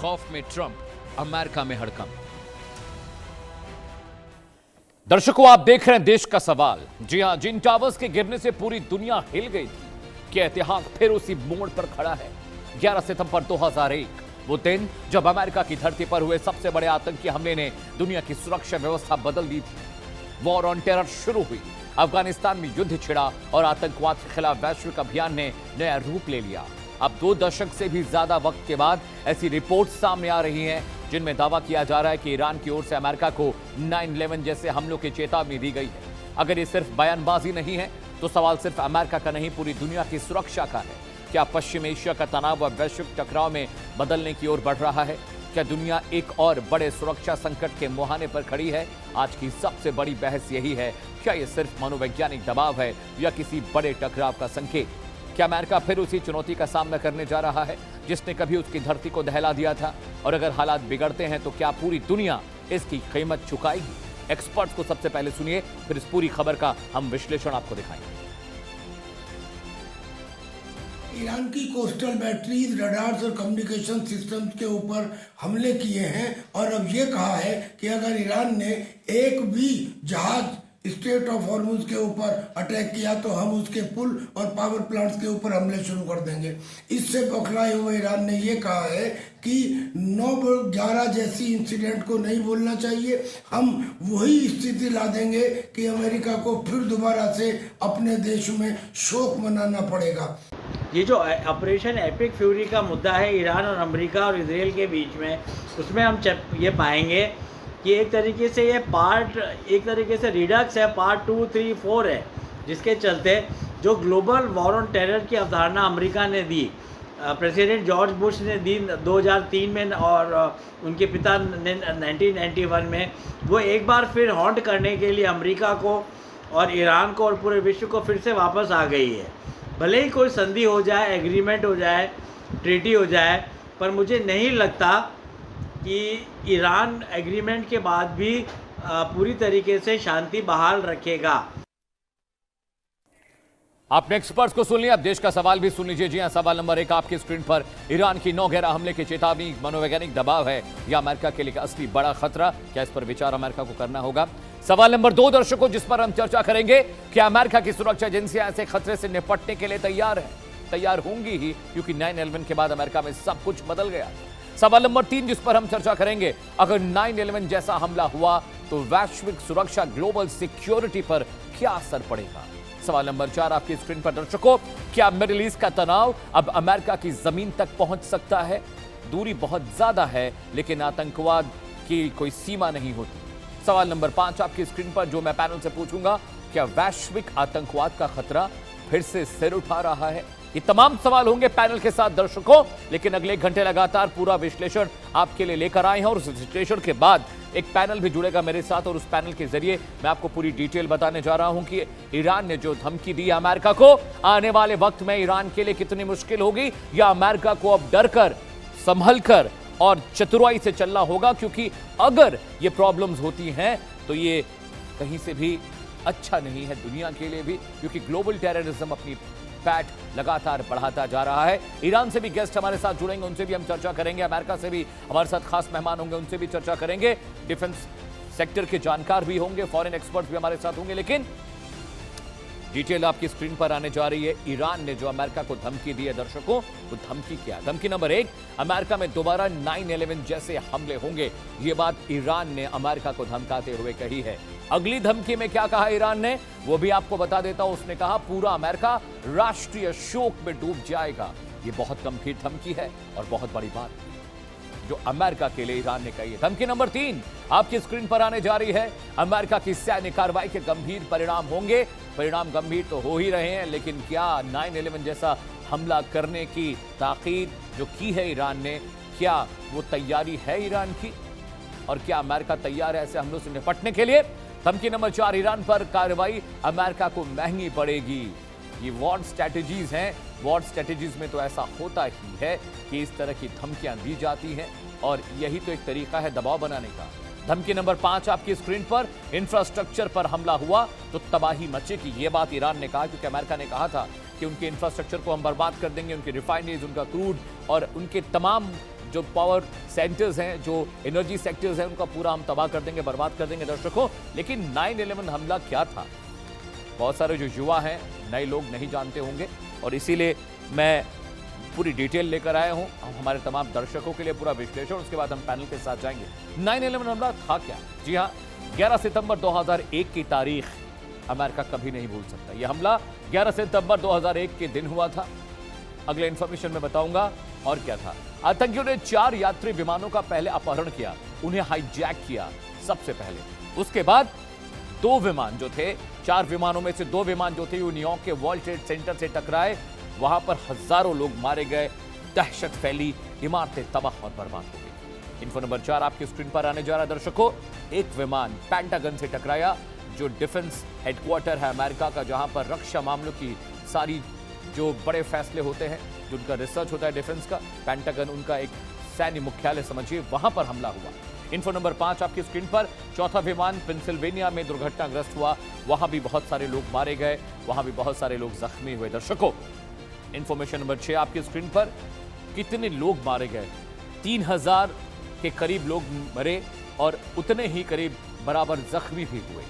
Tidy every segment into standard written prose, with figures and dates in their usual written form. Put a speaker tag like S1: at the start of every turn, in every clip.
S1: खौफ में Trump, America में हड़कंप। दर्शकों, आप देख रहे हैं देश का सवाल। जी हां, जिन टावर्स के गिरने से पूरी दुनिया हिल गई थी, क्या इतिहास फिर उसी मोड़ पर खड़ा है? 11 सितंबर 2001, वो दिन जब अमेरिका की धरती पर हुए सबसे बड़े आतंकी हमले ने दुनिया की सुरक्षा व्यवस्था बदल दी थी। वॉर ऑन टेरर शुरू हुई, अफगानिस्तान में युद्ध छिड़ा और आतंकवाद के खिलाफ वैश्विक अभियान ने नया रूप ले लिया। अब 2 दशक से भी ज्यादा वक्त के बाद ऐसी रिपोर्ट सामने आ रही हैं जिनमें दावा किया जा रहा है कि ईरान की ओर से अमेरिका को 9/11 जैसे हमलों की चेतावनी दी गई है। अगर ये सिर्फ बयानबाजी नहीं है तो सवाल सिर्फ अमेरिका का नहीं, पूरी दुनिया की सुरक्षा का है। क्या पश्चिम एशिया का तनाव अब वैश्विक टकराव में बदलने की ओर बढ़ रहा है? क्या दुनिया एक और बड़े सुरक्षा संकट के मुहाने पर खड़ी है? आज की सबसे बड़ी बहस यही है, क्या यह सिर्फ मनोवैज्ञानिक दबाव है या किसी बड़े टकराव का संकेत? क्या अमेरिका फिर उसी चुनौती का सामना करने जा रहा है जिसने कभी उसकी धरती को दहला दिया था? और अगर हालात बिगड़ते हैं तो क्या पूरी दुनिया इसकी कीमत चुकाएगी? एक्सपर्ट्स को सबसे पहले सुनिए, फिर इस पूरी खबर का हम विश्लेषण आपको दिखाएंगे।
S2: ईरान की कोस्टल बैटरीज, रडार्स और कम्युनिकेशन सिस्टम्स के ऊपर हमले किए हैं और अब ये कहा है कि अगर ईरान ने एक भी जहाज स्टेट ऑफ हॉर्मुज के ऊपर अटैक किया तो हम उसके पुल और पावर प्लांट्स के ऊपर हमले शुरू कर देंगे। इससे बौखलाए हुए ईरान ने यह कहा है कि 9/11 जैसी इंसिडेंट को नहीं बोलना चाहिए। हम वही स्थिति ला देंगे कि अमेरिका को फिर दोबारा से अपने देश में शोक मनाना पड़ेगा।
S3: ये जो ऑपरेशन एपिक फ्यूरी का मुद्दा है ईरान और अमेरिका और इजराइल के बीच में, उसमें हम ये पाएंगे कि एक तरीके से ये एक तरीके से रिडक्स है, पार्ट 2, 3, 4 है, जिसके चलते जो ग्लोबल वॉर ऑन टेरर की अवधारणा अमेरिका ने दी, प्रेसिडेंट जॉर्ज बुश ने दी 2003 में और उनके पिता ने 1991 में, वो एक बार फिर हॉन्ट करने के लिए अमेरिका को और ईरान को और पूरे विश्व को फिर से वापस आ गई है। भले ही कोई संधि हो जाए, एग्रीमेंट हो जाए, ट्रीटी हो जाए, पर मुझे नहीं लगता कि ईरान एग्रीमेंट के बाद भी पूरी तरीके से शांति बहाल रखेगा।
S1: आपने एक्सपर्ट्स को सुन लिया, अब देश का सवाल भी सुन लीजिए। जी हां, सवाल नंबर 1 आपकी स्क्रीन पर। ईरान की 9/11 हमले की चेतावनी मनोवैज्ञानिक दबाव है या अमेरिका के लिए असली बड़ा खतरा? क्या इस पर विचार अमेरिका को करना होगा? सवाल नंबर 2 दर्शकों, जिस पर हम चर्चा करेंगे, क्या अमेरिका की सुरक्षा एजेंसियां ऐसे खतरे से निपटने के लिए तैयार होंगी ही, क्योंकि 9/11 के बाद अमेरिका में सब कुछ बदल गया। सवाल नंबर 3 जिस पर हम चर्चा करेंगे, अगर 9/11 जैसा हमला हुआ तो वैश्विक सुरक्षा, ग्लोबल सिक्योरिटी पर क्या असर पड़ेगा? सवाल नंबर 4 आपकी स्क्रीन पर दर्शकों, क्या मिडिल ईस्ट का तनाव अब अमेरिका की जमीन तक पहुंच सकता है? दूरी बहुत ज्यादा है लेकिन आतंकवाद की कोई सीमा नहीं होती। सवाल नंबर 5 आपकी स्क्रीन पर, जो मैं पैनल से पूछूंगा, क्या वैश्विक आतंकवाद का खतरा फिर से सिर उठा रहा है? ये तमाम सवाल होंगे पैनल के साथ दर्शकों, लेकिन अगले 1 घंटे लगातार पूरा विश्लेषण आपके लिए लेकर आए हैं और उस विश्लेषण के बाद एक पैनल भी जुड़ेगा मेरे साथ और उस पैनल के जरिए मैं आपको पूरी डिटेल बताने जा रहा हूं कि ईरान ने जो धमकी दी अमेरिका को, आने वाले वक्त में ईरान के लिए कितनी मुश्किल होगी, या अमेरिका को अब डरकर, संभलकर और चतुराई से चलना होगा, क्योंकि अगर ये प्रॉब्लम्स होती हैं तो ये कहीं से भी अच्छा नहीं है दुनिया के लिए भी, क्योंकि ग्लोबल टेररिज्म अपनी पैठ लगातार बढ़ाता जा रहा है। ईरान से भी गेस्ट हमारे साथ जुड़ेंगे, उनसे भी हम चर्चा करेंगे। अमेरिका से भी हमारे साथ खास मेहमान होंगे, उनसे भी चर्चा करेंगे। डिफेंस सेक्टर के जानकार भी होंगे, फॉरेन एक्सपर्ट्स भी हमारे साथ होंगे, लेकिन डिटेल आपकी स्क्रीन पर आने जा रही है। ईरान ने जो अमेरिका को धमकी दी है दर्शकों, वो धमकी क्या? धमकी नंबर 1, अमेरिका में दोबारा 9/11 जैसे हमले होंगे। ये बात ईरान ने अमेरिका को धमकाते हुए कही है। अगली धमकी में क्या कहा ईरान ने, वो भी आपको बता देता हूं। उसने कहा पूरा अमेरिका राष्ट्रीय शोक में डूब जाएगा। ये बहुत गंभीर धमकी है और बहुत बड़ी बात जो अमेरिका के लिए ईरान ने कही है। धमकी नंबर 3 आपकी स्क्रीन पर आने जा रही है। अमेरिका की सैन्य कार्रवाई के गंभीर परिणाम होंगे। परिणाम गंभीर तो हो ही रहे हैं, लेकिन क्या 9/11 जैसा हमला करने की ताकीद जो की है ईरान ने, क्या वो तैयारी है ईरान की? और क्या अमेरिका तैयार है ऐसे हमलों से निपटने के लिए? धमकी नंबर 4, ईरान पर कार्रवाई अमेरिका को महंगी पड़ेगी। ये वॉर स्ट्रैटेजीज हैं। वॉर स्ट्रैटेजीज में तो ऐसा होता ही है कि इस तरह की धमकियां दी जाती हैं और यही तो एक तरीका है दबाव बनाने का। धमकी नंबर 5 आपकी स्क्रीन पर, इंफ्रास्ट्रक्चर पर हमला हुआ तो तबाही मचेगी। ये बात ईरान ने कहा, क्योंकि अमेरिका ने कहा था कि उनके इंफ्रास्ट्रक्चर को हम बर्बाद कर देंगे, उनकी रिफाइनरीज, उनका क्रूड और उनके तमाम जो पावर सेंटर्स हैं, जो एनर्जी सेक्टर्स हैं, उनका पूरा हम तबाह कर देंगे, बर्बाद कर देंगे दर्शकों। लेकिन 9/11 हमला क्या था, बहुत सारे जो युवा हैं, नए लोग नहीं जानते होंगे, और इसीलिए मैं पूरी डिटेल लेकर आया हूं हमारे तमाम दर्शकों के लिए, पूरा विश्लेषण। उसके बाद हम पैनल के साथ जाएंगे। 9/11 हमला था क्या? जी हां, 11 सितंबर 2001 की तारीख अमेरिका कभी नहीं भूल सकता। यह हमला 11 सितंबर 2001 के दिन हुआ था। अगले इंफॉर्मेशन में बताऊंगा और क्या था। आतंकियों ने 4 यात्री विमानों का पहले अपहरण किया, उन्हें हाईजैक किया सबसे पहले। उसके बाद 2 विमान जो थे, 4 विमानों में से 2 विमान जो थे वो न्यूयॉर्क के वर्ल्ड ट्रेड सेंटर से टकराए। वहां पर हजारों लोग मारे गए, दहशत फैली, इमारतें तबाह और बर्बाद हो गई। इन्फो नंबर 4 आपकी स्क्रीन पर आने जा रहा है दर्शकों। एक विमान पेंटागन से टकराया, जो डिफेंस हेडक्वार्टर है अमेरिका का, जहां पर रक्षा मामलों की सारी जो बड़े फैसले होते हैं, जो उनका रिसर्च होता है डिफेंस का, पेंटागन उनका एक सैन्य मुख्यालय समझिए, वहां पर हमला हुआ। इन्फो नंबर 5 आपकी स्क्रीन पर। चौथा विमान पेंसिल्वेनिया में दुर्घटनाग्रस्त हुआ, वहां भी बहुत सारे लोग मारे गए, वहां भी बहुत सारे लोग जख्मी हुए दर्शकों। इंफॉर्मेशन नंबर 6 आपकी स्क्रीन पर। कितने लोग मारे गए? 3000 के करीब लोग मरे और उतने ही करीब बराबर जख्मी भी हुए।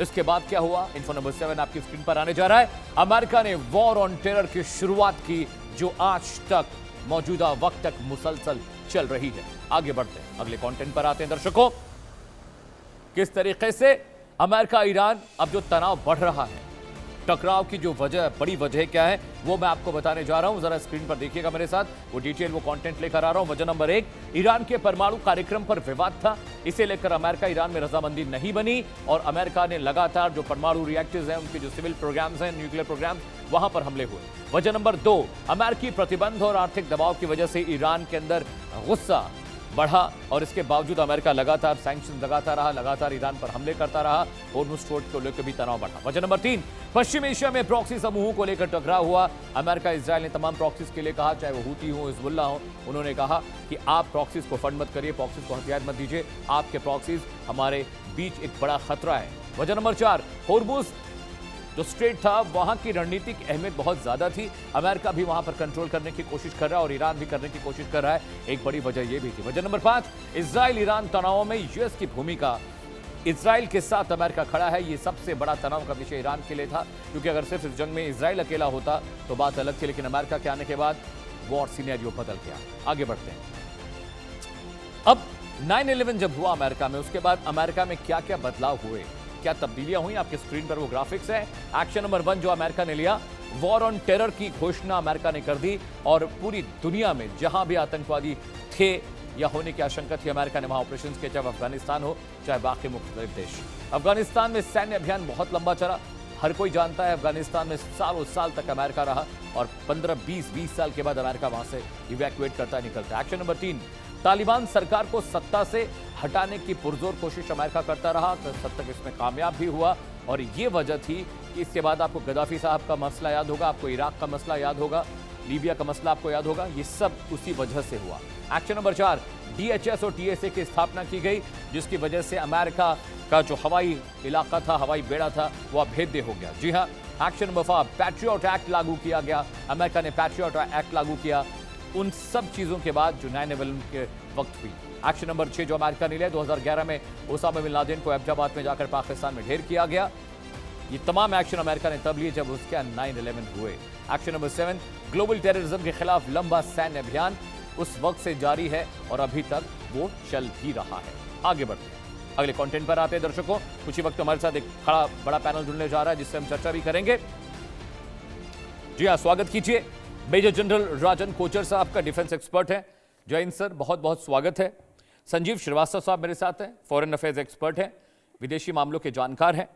S1: इसके बाद क्या हुआ? इन्फो नंबर 7 आपकी स्क्रीन पर आने जा रहा है। अमेरिका ने वॉर ऑन टेरर की शुरुआत की, जो आज तक मौजूदा वक्त तक मुसलसल चल रही है। आगे बढ़ते हैं, अगले कंटेंट पर आते हैं दर्शकों। किस तरीके से अमेरिका ईरान अब जो तनाव बढ़ रहा है, टकराव की जो वजह, बड़ी वजह क्या है, वो मैं आपको बताने जा रहा हूं। जरा स्क्रीन पर देखिएगा मेरे साथ, वो डिटेल, वो कंटेंट लेकर आ रहा हूं। वजह नंबर 1, ईरान के परमाणु कार्यक्रम पर विवाद था, इसे लेकर अमेरिका ईरान में रजामंदी नहीं बनी और अमेरिका ने लगातार जो परमाणु रिएक्टर्स हैं, उनके जो सिविल प्रोग्राम्स हैं, न्यूक्लियर प्रोग्राम, वहां पर हमले हुए। वजह नंबर 2, अमेरिकी प्रतिबंध और आर्थिक दबाव की वजह से ईरान के अंदर गुस्सा बढ़ा और इसके बावजूद अमेरिका लगातार सैंक्शन लगाता रहा, लगातार ईरान पर हमले करता रहा, होर्मुज़ स्ट्रेट को लेकर भी तनाव बढ़ा। वजह नंबर 3, पश्चिम एशिया में प्रॉक्सी समूहों को लेकर टकराव हुआ। अमेरिका इजराइल ने तमाम प्रॉक्सीज के लिए कहा, चाहे वो हूती हो, हिजबुल्ला हो, उन्होंने कहा कि आप प्रॉक्सीज को फंड मत करिए, प्रॉक्सीज को हथियार मत दीजिए, आपके प्रॉक्सीज हमारे बीच एक बड़ा खतरा है। वजह नंबर 4, होर्मुज़ जो स्ट्रेट था, वहां की रणनीतिक अहमियत बहुत ज्यादा थी। अमेरिका भी वहां पर कंट्रोल करने की कोशिश कर रहा है और ईरान भी करने की कोशिश कर रहा है। एक बड़ी वजह यह भी थी। वजह नंबर 5, इजराइल ईरान तनाव में यूएस की भूमिका। इजराइल के साथ अमेरिका खड़ा है, यह सबसे बड़ा तनाव का विषय ईरान के लिए था, क्योंकि अगर सिर्फ इस जंग में इजराइल अकेला होता तो बात अलग थी, लेकिन अमेरिका के आने के बाद वॉर सिनेरियो बदल गया। आगे बढ़ते हैं। अब 9/11 जब हुआ अमेरिका में, उसके बाद अमेरिका में क्या क्या बदलाव हुए, क्या तब्दीलियां हुई, आपके स्क्रीन पर वो ग्राफिक्स है। एक्शन नंबर 1 जो अमेरिका ने लिया, वॉर ऑन टेरर की घोषणा अमेरिका ने कर दी और पूरी दुनिया में जहां भी आतंकवादी थे या होने की आशंका थी, अमेरिका ने वहां ऑपरेशन किए, चाहे अफगानिस्तान हो, चाहे बाकी मुख्तलिफ देश। अफगानिस्तान में सैन्य अभियान बहुत लंबा चला, हर कोई जानता है अफगानिस्तान में सालों साल तक अमेरिका रहा और 15-20 साल के बाद अमेरिका वहां से इवैक्यूएट करता निकलता। एक्शन नंबर 3, तालिबान सरकार को सत्ता से हटाने की पुरजोर कोशिश अमेरिका करता रहा, तो सद तक इसमें कामयाब भी हुआ और ये वजह थी कि इसके बाद आपको गद्दाफी साहब का मसला याद होगा, आपको इराक का मसला याद होगा, लीबिया का मसला आपको याद होगा, ये सब उसी वजह से हुआ। एक्शन नंबर 4, DHS और TSA की स्थापना की गई, जिसकी वजह से अमेरिका का जो हवाई इलाका था, हवाई बेड़ा था, वो अभेद्य हो गया। जी हाँ। एक्शन नंबर 5, पैट्रियट एक्ट लागू किया गया, अमेरिका ने पैट्रियट एक्ट लागू किया, उन सब चीजों के बाद जो 9/11 के वक्त हुई। एक्शन नंबर 6 जो अमेरिका ने लिया, 2011 में ओसामा बिन लादेन को एबटाबाद में जाकर पाकिस्तान में ढेर किया गया। ये तमाम एक्शन अमेरिका ने तब लिए जब उसके 9/11 हुए। एक्शन नंबर 7, ग्लोबल टेररिज्म के खिलाफ लंबा सैन्य अभियान उस वक्त से जारी है और अभी तक वो चल भी रहा है। आगे बढ़ते हैं, अगले कंटेंट पर आते हैं दर्शकों। कुछ ही वक्त हमारे साथ एक खड़ा बड़ा पैनल जुड़ने जा रहा है, जिससे हम चर्चा भी करेंगे। जी हाँ, स्वागत कीजिए मेजर जनरल राजन कोचर साहब का, डिफेंस एक्सपर्ट है। जय हिंद सर, बहुत बहुत स्वागत है। संजीव श्रीवास्तव साहब मेरे साथ हैं, फॉरेन अफेयर्स एक्सपर्ट हैं, विदेशी मामलों के जानकार हैं।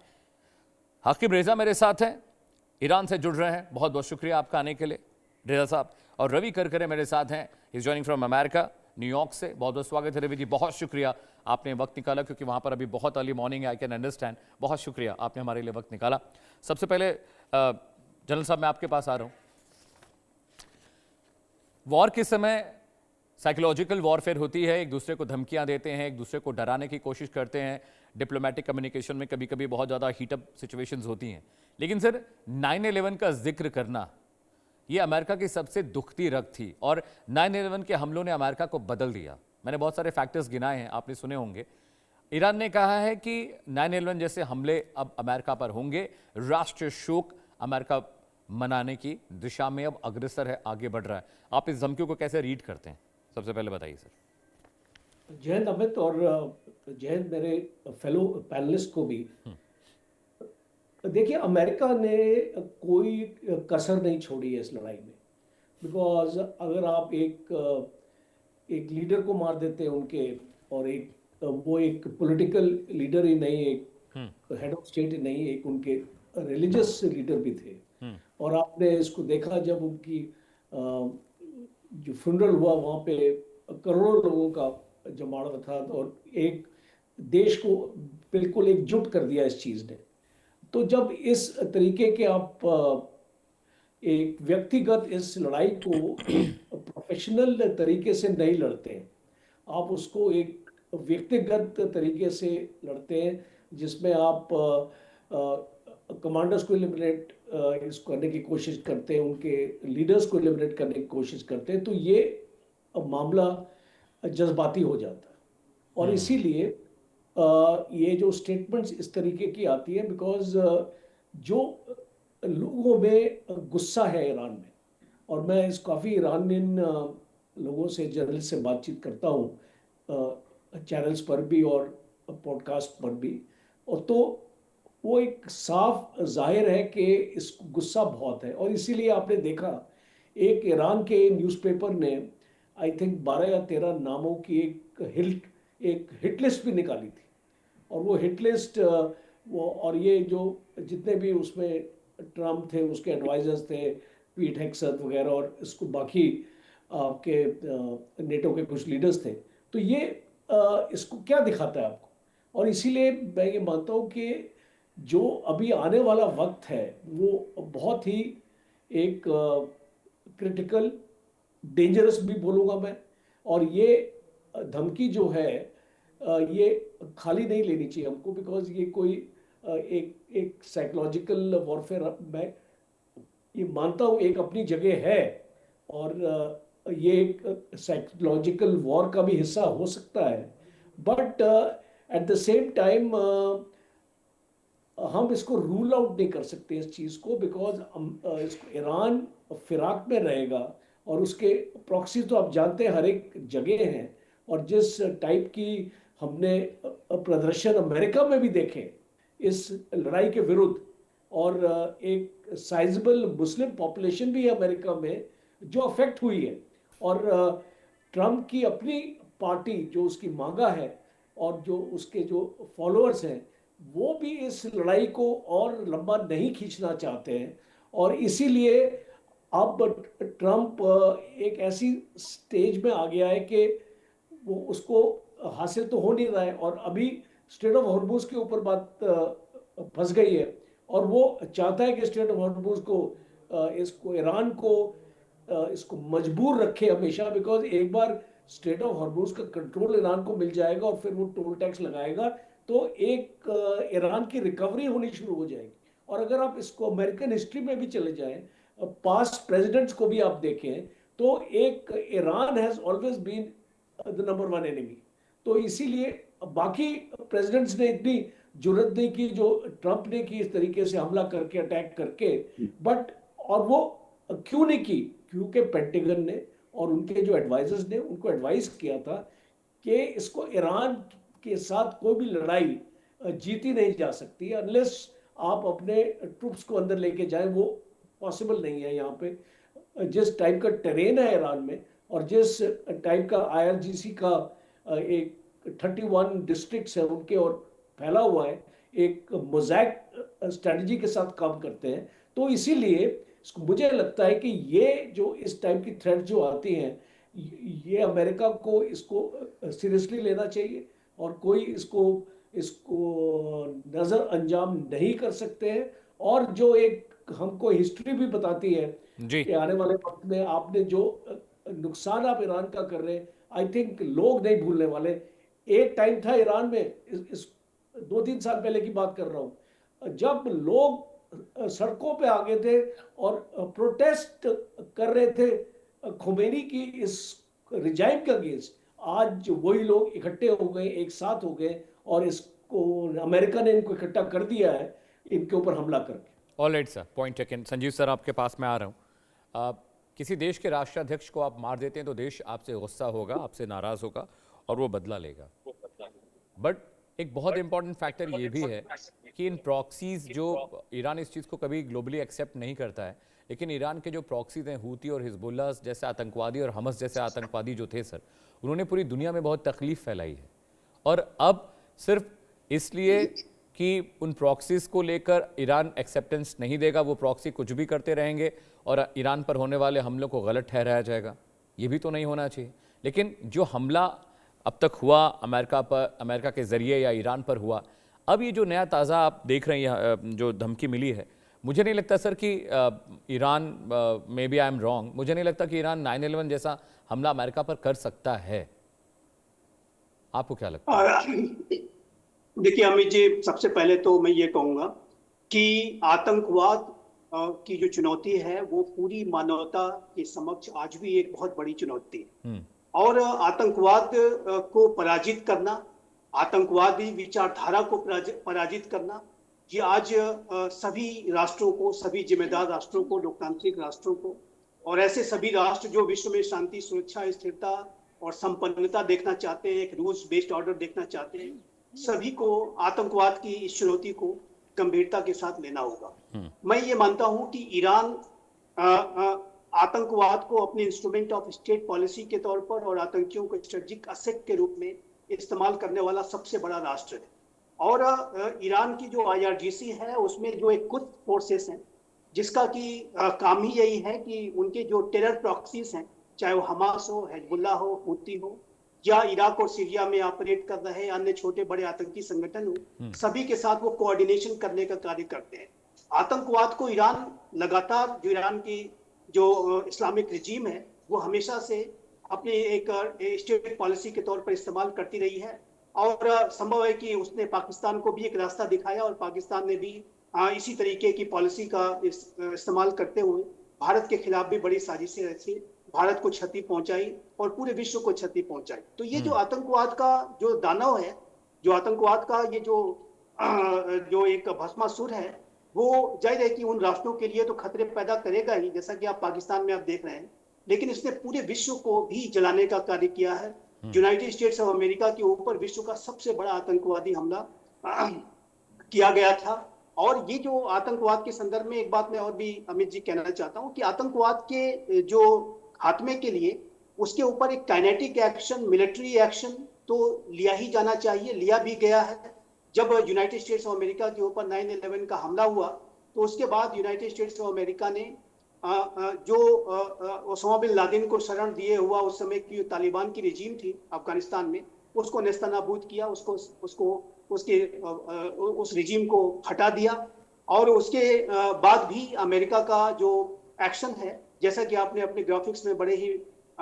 S1: हाकिम रेजा मेरे साथ हैं, ईरान से जुड़ रहे हैं, बहुत बहुत शुक्रिया आपका आने के लिए रेजा साहब। और रवि करकरे मेरे साथ हैं, is joining from America, New York से। बहुत बहुत स्वागत है रवि जी, बहुत शुक्रिया आपने वक्त निकाला, क्योंकि वहाँ पर अभी बहुत अर्ली मॉर्निंग है, आई कैन अंडरस्टैंड। बहुत शुक्रिया आपने हमारे लिए वक्त निकाला। सबसे पहले जनरल साहब मैं आपके पास आ रहा हूँ। वॉर के समय साइकोलॉजिकल वॉरफेयर होती है, एक दूसरे को धमकियां देते हैं, एक दूसरे को डराने की कोशिश करते हैं, डिप्लोमेटिक कम्युनिकेशन में कभी कभी बहुत ज़्यादा हीटअप सिचुएशंस होती हैं। लेकिन सर 9/11 का जिक्र करना ये अमेरिका की सबसे दुखती रग थी और 9/11 के हमलों ने अमेरिका को बदल दिया। मैंने बहुत सारे फैक्टर्स गिनाए हैं, आपने सुने होंगे। ईरान ने कहा है कि 9/11 जैसे हमले अब अमेरिका पर होंगे। राष्ट्रीय शोक अमेरिका मनाने की दिशा में अब अग्रसर है, आगे बढ़ रहा है। आप इस धमकियों को कैसे रीड करते हैं, सबसे पहले बताइए सर।
S4: जय हिंद अमित, और जय हिंद मेरे फेलो पैनलिस्ट को भी। देखिए, अमेरिका ने कोई कसर नहीं छोड़ी है इस लड़ाई में। बिकॉज अगर आप एक लीडर को मार देते हैं उनके, और वो एक पॉलिटिकल लीडर ही नहीं, एक हेड ऑफ स्टेट ही नहीं, एक उनके रिलीजियस लीडर भी थे। और आपने इसको देखा जब उनकी जो फ्यूनरल हुआ, वहाँ पे करोड़ों लोगों का जमावड़ा था, और एक देश को बिल्कुल एकजुट कर दिया इस चीज़ ने। तो जब इस तरीके के आप एक व्यक्तिगत इस लड़ाई को एक प्रोफेशनल तरीके से नहीं लड़ते हैं, आप उसको एक व्यक्तिगत तरीके से लड़ते हैं, जिसमें आप कमांडर्स को एलिमिनेट इसको करने की कोशिश करते हैं, उनके लीडर्स को एलिमिनेट करने की कोशिश करते हैं, तो ये मामला जज्बाती हो जाता है। और इसीलिए ये जो स्टेटमेंट्स इस तरीके की आती है, बिकॉज जो लोगों में गुस्सा है ईरान में, और मैं इस काफ़ी ईरानियन लोगों से, जर्नलिस्ट से बातचीत करता हूँ चैनल्स पर भी और पॉडकास्ट पर भी, और तो वो एक साफ जाहिर है कि इस गुस्सा बहुत है। और इसीलिए आपने देखा एक ईरान के न्यूज़पेपर ने आई थिंक 12 या 13 नामों की एक हिट लिस्ट भी निकाली थी। और वो हिट लिस्ट वो, और ये जो जितने भी उसमें ट्रम्प थे, उसके एडवाइजर्स थे, पीट हेग्सेथ वगैरह, और इसको बाकी आपके नेटो के कुछ लीडर्स थे। तो ये इसको क्या दिखाता है आपको? और इसीलिए मैं ये मानता हूँ कि जो अभी आने वाला वक्त है वो बहुत ही एक क्रिटिकल, डेंजरस भी बोलूँगा मैं। और ये धमकी जो है ये खाली नहीं लेनी चाहिए हमको, बिकॉज ये कोई एक साइकोलॉजिकल वॉरफेयर मैं ये मानता हूँ एक अपनी जगह है, और ये एक साइकोलॉजिकल वॉर का भी हिस्सा हो सकता है। But at the same time हम इसको रूल आउट नहीं कर सकते इस चीज़ को, बिकॉज इसको ईरान फिराक में रहेगा, और उसके प्रॉक्सी तो आप जानते हैं हर एक जगह हैं। और जिस टाइप की हमने प्रदर्शन अमेरिका में भी देखे इस लड़ाई के विरुद्ध, और एक साइजेबल मुस्लिम पॉपुलेशन भी है अमेरिका में जो अफेक्ट हुई है, और ट्रम्प की अपनी पार्टी जो उसकी मांगा है और जो उसके जो फॉलोअर्स हैं, वो भी इस लड़ाई को और लंबा नहीं खींचना चाहते हैं। और इसीलिए अब ट्रम्प एक ऐसी स्टेज में आ गया है कि वो उसको हासिल तो हो नहीं रहा है, और अभी स्ट्रेट ऑफ हॉर्मुज के ऊपर बात फंस गई है, और वो चाहता है कि स्ट्रेट ऑफ हॉर्मुज को इसको ईरान को इसको मजबूर रखे हमेशा, बिकॉज एक बार स्ट्रेट ऑफ हॉर्मुज का कंट्रोल ईरान को मिल जाएगा और फिर वो टोल टैक्स लगाएगा, तो एक ईरान की रिकवरी होनी शुरू हो जाएगी। और अगर आप इसको अमेरिकन हिस्ट्री में भी चले जाएं, पास्ट प्रेसिडेंट्स को भी आप देखें, तो एक Iran has always been the number 1 enemy. तो इसीलिए बाकी प्रेसिडेंट्स ने इतनी जुर्रत नहीं की जो ट्रंप ने की, इस तरीके से हमला करके, अटैक करके। बट और वो क्यों नहीं की? क्योंकि पेंटागन ने और उनके जो एडवाइजर्स ने उनको एडवाइस किया था कि इसको ईरान के साथ कोई भी लड़ाई जीती नहीं जा सकती अनलेस आप अपने ट्रूप्स को अंदर लेके जाएं। वो पॉसिबल नहीं है यहाँ पे। जिस टाइप का टेरेन है ईरान में, और जिस टाइप का IRGC का एक 31 डिस्ट्रिक्ट्स है उनके और फैला हुआ है, एक मोज़ैक स्ट्रेटजी के साथ काम करते हैं। तो इसीलिए मुझे लगता है कि ये जो इस टाइप की थ्रेट जो आती हैं, ये अमेरिका को इसको सीरियसली लेना चाहिए, और कोई इसको नज़र अंजाम नहीं कर सकते हैं। और जो एक हमको हिस्ट्री भी बताती है कि आने वाले वक्त में आपने जो नुकसान आप ईरान का कर रहे हैं, आई थिंक लोग नहीं भूलने वाले। एक टाइम था ईरान में, इस 2-3 साल पहले की बात कर रहा हूँ, जब लोग सड़कों पे आ गए थे और प्रोटेस्ट कर रहे थे खुमैनी की इस रिजाइम के अगेंस्ट। आज वही लोग इकट्ठे हो गए, एक साथ हो गए और इसको अमेरिका ने इनको इकट्ठा कर दिया है इनके ऊपर हमला करके।
S1: Alright sir, point taken. Sanjeev sir, आपके पास मैं आ रहा हूँ। किसी देश के राष्ट्राध्यक्ष को आप मार देते हैं तो देश आपसे गुस्सा होगा, आपसे नाराज होगा और वो बदला लेगा। बट एक बहुत इंपॉर्टेंट फैक्टर ये भी है कि इन प्रॉक्सीज जो ईरान इस चीज़ को कभी ग्लोबली एक्सेप्ट नहीं करता है, लेकिन ईरान के जो प्रॉक्सीज हैं, हूती और हिजबुल्लाह जैसे आतंकवादी और हमस जैसे आतंकवादी जो थे सर, उन्होंने पूरी दुनिया में बहुत तकलीफ फैलाई है। और अब सिर्फ इसलिए कि उन प्रॉक्सीज को लेकर ईरान एक्सेप्टेंस नहीं देगा, वो प्रॉक्सी कुछ भी करते रहेंगे और ईरान पर होने वाले हमलों को गलत ठहराया जाएगा, ये भी तो नहीं होना चाहिए। लेकिन जो हमला अब तक हुआ अमेरिका पर, अमेरिका के ज़रिए या ईरान पर हुआ, अब ये जो नया ताज़ा आप देख रहे हैं जो धमकी मिली है, मुझे नहीं लगता सर कि Iran, may be I am wrong, मुझे नहीं लगता कि ईरान 9/11 जैसा हमला अमेरिका पर कर सकता है। आपको क्या लगता है?
S5: देखिए अमित जी, सबसे पहले तो मैं ये कहूँगा कि आतंकवाद की जो चुनौती है वो पूरी मानवता के समक्ष आज भी एक बहुत बड़ी चुनौती है। और आतंकवाद को पराजित करना, आतंकवादी विचारधारा को पराजित करना, ये आज सभी राष्ट्रों को, सभी जिम्मेदार राष्ट्रों को, लोकतांत्रिक राष्ट्रों को और ऐसे सभी राष्ट्र जो विश्व में शांति, सुरक्षा, स्थिरता और संपन्नता देखना चाहते हैं, एक रूल्स बेस्ड ऑर्डर देखना चाहते हैं, सभी को आतंकवाद की इस चुनौती को गंभीरता के साथ लेना होगा। मैं ये मानता हूं कि ईरान आतंकवाद को अपने इंस्ट्रूमेंट ऑफ स्टेट पॉलिसी के तौर पर और आतंकियों को स्ट्रेटेजिक असेट के रूप में इस्तेमाल करने वाला सबसे बड़ा राष्ट्र है। और ईरान की जो IRGC है उसमें जो एक कुछ फोर्सेस हैं जिसका कि काम ही यही है कि उनके जो टेरर प्रॉक्सीज हैं, चाहे वो हमास हो, हिजबुल्लाह हो, हूती हो या इराक और सीरिया में ऑपरेट कर रहे अन्य छोटे बड़े आतंकी संगठन हो, सभी के साथ वो कोऑर्डिनेशन करने का कार्य करते हैं। आतंकवाद को ईरान लगातार, जो ईरान की जो इस्लामिक रिजीम है वो हमेशा से अपनी एक स्टेट पॉलिसी के तौर पर इस्तेमाल करती रही है। और संभव है कि उसने पाकिस्तान को भी एक रास्ता दिखाया और पाकिस्तान ने भी इसी तरीके की पॉलिसी का इस्तेमाल करते हुए भारत के खिलाफ भी बड़ी साजिशें रची, भारत को क्षति पहुंचाई और पूरे विश्व को क्षति पहुंचाई। तो ये जो आतंकवाद का जो दानव है, जो आतंकवाद का ये जो एक भस्मासुर है, वो जाहिर है कि उन राष्ट्रों के लिए तो खतरे पैदा करेगा ही, जैसा कि आप पाकिस्तान में आप देख रहे हैं, लेकिन इसने पूरे विश्व को भी जलाने का कार्य किया है। यूनाइटेड स्टेट्स ऑफ अमेरिका के ऊपर विश्व का सबसे बड़ा आतंकवादी हमला किया गया था। और ये जो आतंकवाद के संदर्भ में एक बात मैं और भी अमित जी कहना चाहता हूं कि आतंकवाद के जो खात्मे के लिए उसके ऊपर एक काइनेटिक एक्शन, मिलिट्री एक्शन तो लिया ही जाना चाहिए, लिया भी गया है। जब यूनाइटेड स्टेट्स ऑफ अमेरिका के ऊपर 9/11 का हमला हुआ तो उसके बाद यूनाइटेड स्टेट्स ऑफ अमेरिका ने जो ओसामा बिन लादेन को शरण दिए हुआ उस समय की तालिबान की रिजीम थी अफगानिस्तान में, उसको नेस्तनाबूद किया, उस रिजीम को हटा दिया। और उसके बाद भी अमेरिका का जो एक्शन है, जैसा कि आपने अपने ग्राफिक्स में बड़े ही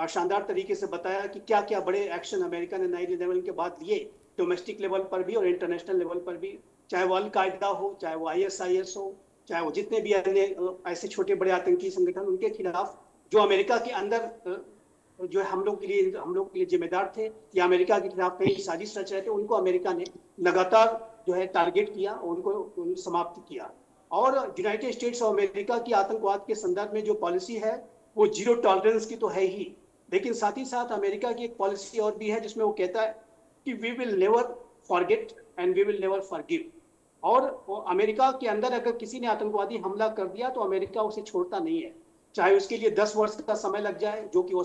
S5: शानदार तरीके से बताया कि क्या क्या बड़े एक्शन अमेरिका ने 9/11 के बाद लिए, डोमेस्टिक लेवल पर भी और इंटरनेशनल लेवल पर भी, चाहे वो अल-कायदा हो, चाहे वो ISIS हो, चाहे वो जितने भी अन्य ऐसे छोटे बड़े आतंकी संगठन, उनके खिलाफ जो अमेरिका के अंदर जो हम लोग के लिए जिम्मेदार थे या अमेरिका के खिलाफ कई साजिश रच रहे थे, उनको अमेरिका ने लगातार जो है टारगेट किया, उनको समाप्त किया। और यूनाइटेड स्टेट्स ऑफ अमेरिका की आतंकवाद के संदर्भ में जो पॉलिसी है वो जीरो टॉलरेंस की तो है ही, लेकिन साथ ही साथ अमेरिका की एक पॉलिसी और भी है जिसमें वो कहता है कि we will never forget and we will never forgive. और अमेरिका के अंदर अगर किसी ने आतंकवादी हमला कर दिया तो अमेरिका उसे छोड़ता नहीं है, चाहे उसके लिए 10 वर्ष का समय लग जाए, जो कि वो